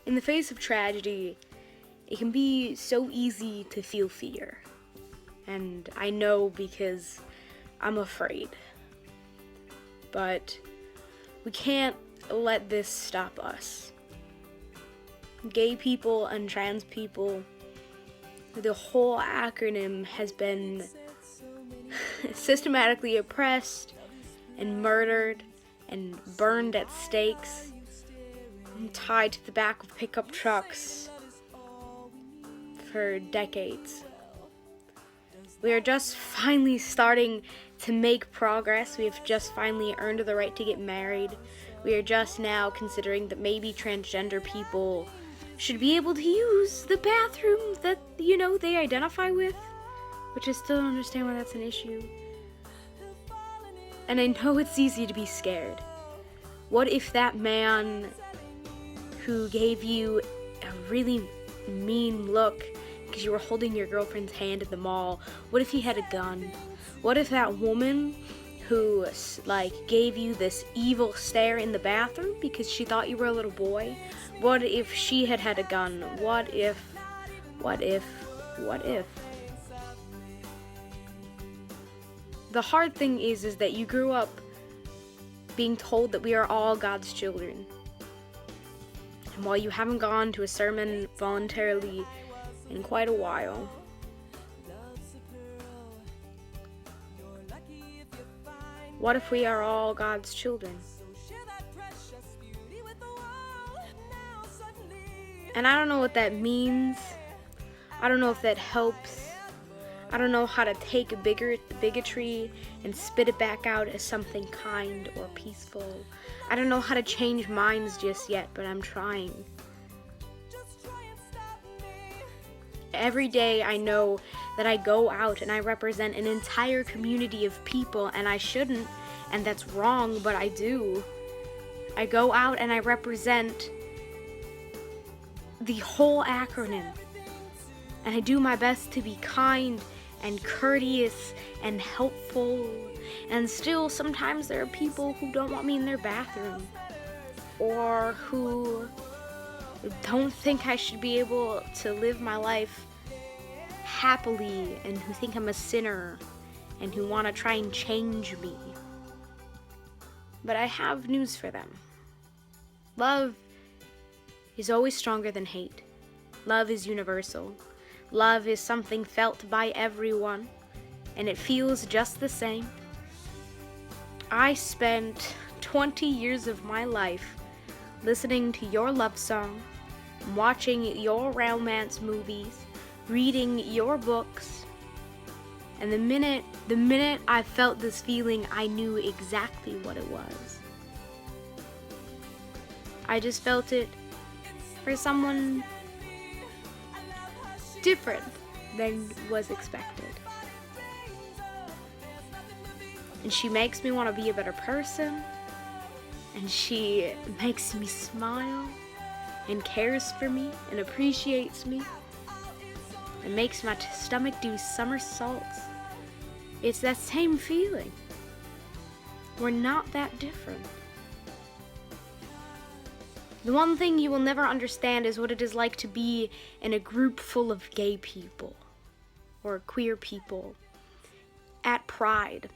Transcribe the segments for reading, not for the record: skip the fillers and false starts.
In the face of tragedy, it can be so easy to feel fear. And I know because I'm afraid. But we can't let this stop us. Gay people and trans people, the whole acronym has been systematically oppressed and murdered and burned at stakes and tied to the back of pickup trucks for decades. We are just finally starting to make progress. We have just finally earned the right to get married. We are just now considering that maybe transgender people should be able to use the bathroom that, they identify with, which I still don't understand why that's an issue. And I know it's easy to be scared. What if that man who gave you a really mean look because you were holding your girlfriend's hand at the mall, what if he had a gun? What if that woman who, gave you this evil stare in the bathroom because she thought you were a little boy, what if she had a gun? What if? The hard thing is that you grew up being told that we are all God's children. And while you haven't gone to a sermon voluntarily in quite a while, what if we are all God's children? And I don't know what that means. I don't know if that helps. I don't know how to take a bigotry and spit it back out as something kind or peaceful. I don't know how to change minds just yet, but I'm trying. Every day I know that I go out and I represent an entire community of people, and I shouldn't, and that's wrong, but I do. I go out and I represent the whole acronym, and I do my best to be kind and courteous and helpful, and still sometimes there are people who don't want me in their bathroom, or who don't think I should be able to live my life happily, and who think I'm a sinner, and who want to try and change me. But I have news for them. Love is always stronger than hate. Love is universal. Love is something felt by everyone, and it feels just the same. I spent 20 years of my life listening to your love song, watching your romance movies, reading your books, and the minute I felt this feeling, I knew exactly what it was. I just felt it for someone different than was expected. And she makes me want to be a better person, and she makes me smile and cares for me and appreciates me and makes my stomach do somersaults. It's that same feeling. We're not that different. The one thing you will never understand is what it is like to be in a group full of gay people or queer people at Pride.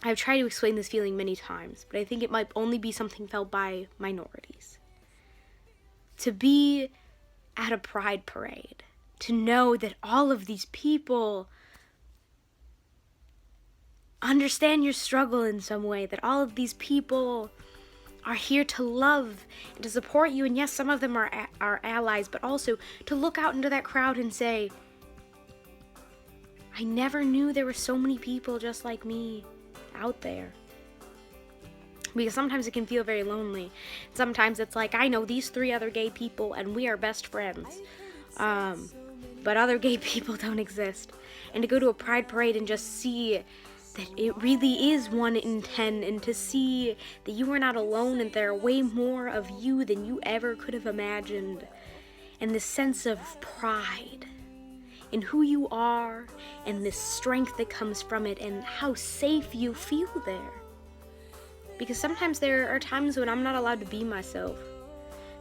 I've tried to explain this feeling many times, but I think it might only be something felt by minorities. To be at a Pride parade, to know that all of these people understand your struggle in some way, that all of these people are here to love and to support you, and yes, some of them are allies, but also to look out into that crowd and say, I never knew there were so many people just like me out there. Because sometimes it can feel very lonely. Sometimes it's like, I know these 3 other gay people and we are best friends. But other gay people don't exist. And to go to a Pride parade and just see that it really is 1 in 10, and to see that you are not alone and there are way more of you than you ever could have imagined, and this sense of pride in who you are and the strength that comes from it and how safe you feel there. Because sometimes there are times when I'm not allowed to be myself.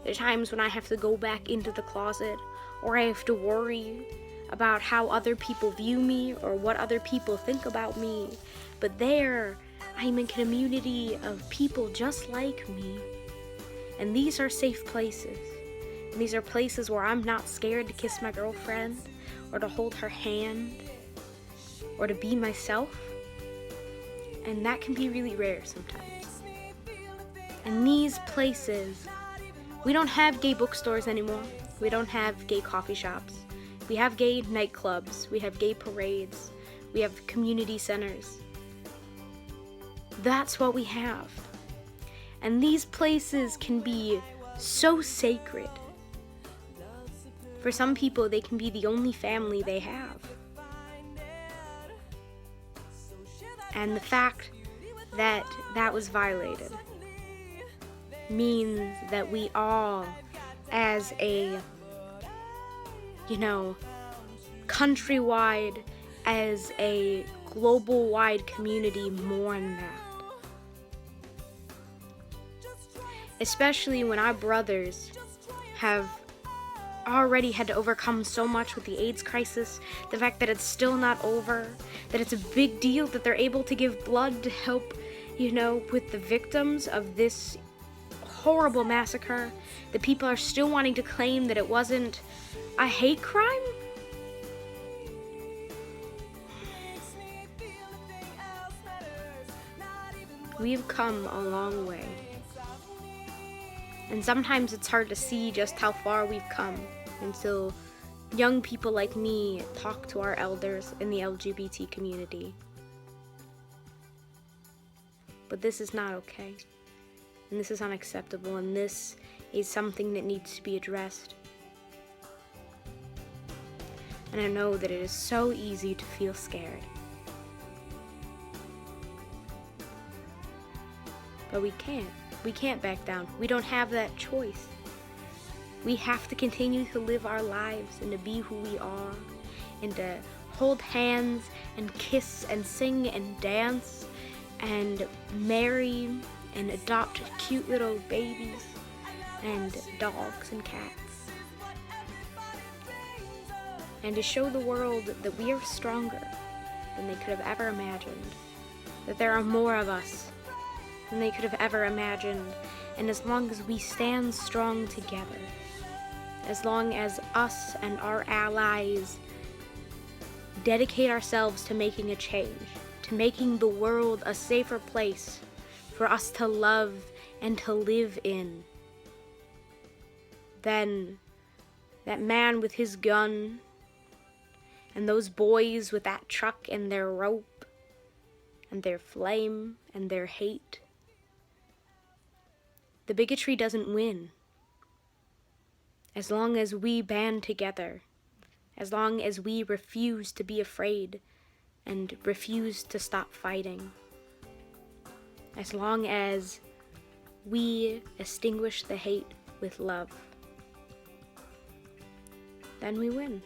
There are times when I have to go back into the closet, or I have to worry about how other people view me or what other people think about me. But there, I'm in a community of people just like me. And these are safe places. And these are places where I'm not scared to kiss my girlfriend, or to hold her hand, or to be myself. And that can be really rare sometimes. And these places, we don't have gay bookstores anymore. We don't have gay coffee shops. We have gay nightclubs. We have gay parades. We have community centers. That's what we have. And these places can be so sacred. For some people, they can be the only family they have. And the fact that that was violated means that we all, as a, countrywide, as a global-wide community, mourn that. Especially when our brothers have already had to overcome so much with the AIDS crisis, the fact that it's still not over, that it's a big deal that they're able to give blood to help, with the victims of this horrible massacre, that people are still wanting to claim that it wasn't a hate crime? We've come a long way. And sometimes it's hard to see just how far we've come until young people like me talk to our elders in the LGBT community. But this is not okay. And this is unacceptable, and this is something that needs to be addressed. And I know that it is so easy to feel scared. But we can't. We can't back down. We don't have that choice. We have to continue to live our lives and to be who we are, and to hold hands and kiss and sing and dance and marry and adopt cute little babies and dogs and cats. And to show the world that we are stronger than they could have ever imagined, that there are more of us than they could have ever imagined. And as long as we stand strong together, as long as us and our allies dedicate ourselves to making a change, to making the world a safer place for us to love and to live in, then that man with his gun and those boys with that truck and their rope and their flame and their hate, the bigotry doesn't win. As long as we band together, as long as we refuse to be afraid and refuse to stop fighting, as long as we extinguish the hate with love, then we win.